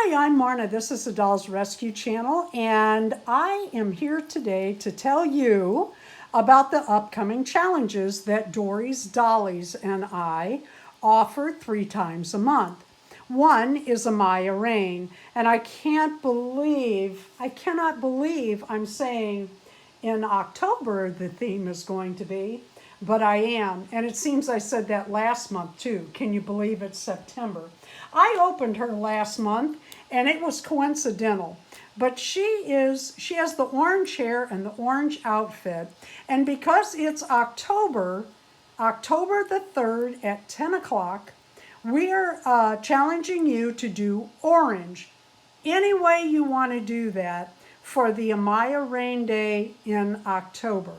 Hi, I'm Marna. This is the Dolls Rescue Channel, and I am here today to tell you about the upcoming challenges that Dory's Dollies and I offer 3 times a month. One is Amaya Raine, and I cannot believe I'm saying in October the theme is going to be, but I am. And it seems I said that last month too. Can you believe it's September? I opened her last month and it was coincidental. But she has the orange hair and the orange outfit. And because it's October the 3rd at 10 o'clock, we are challenging you to do orange any way you want to do that for the Amaya Rain Day in October.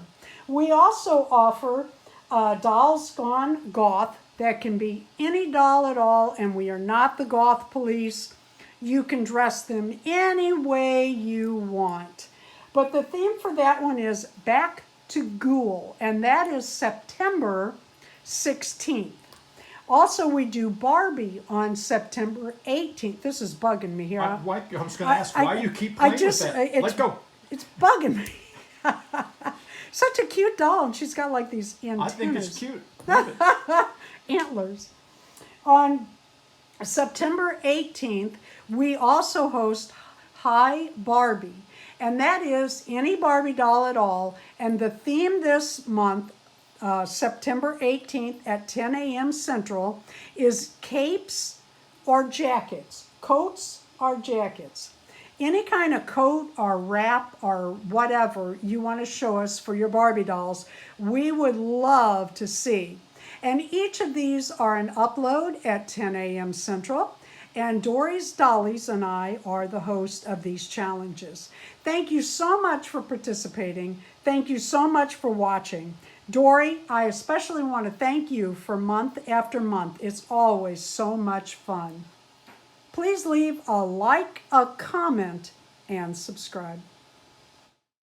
We also offer Dolls Gone Goth. That can be any doll at all, and we are not the goth police. You can dress them any way you want. But the theme for that one is Back to Ghoul, and that is September 16th. Also, we do Barbie on September 18th. This is bugging me here. I was going to ask why you keep playing with that. Let's go. It's bugging me. Such a cute doll, and she's got like these antennas. I think it's cute. Antlers. On September 18th, we also host Hi Barbie, and that is any Barbie doll at all. And the theme this month, September 18th at 10 a.m. Central, is capes or jackets, coats or jackets. Any kind of coat or wrap or whatever you want to show us for your Barbie dolls, we would love to see. And each of these are an upload at 10 a.m. Central. And Dory's Dollies and I are the host of these challenges. Thank you so much for participating. Thank you so much for watching. Dory, I especially want to thank you for month after month. It's always so much fun. Please leave a like, a comment, and subscribe.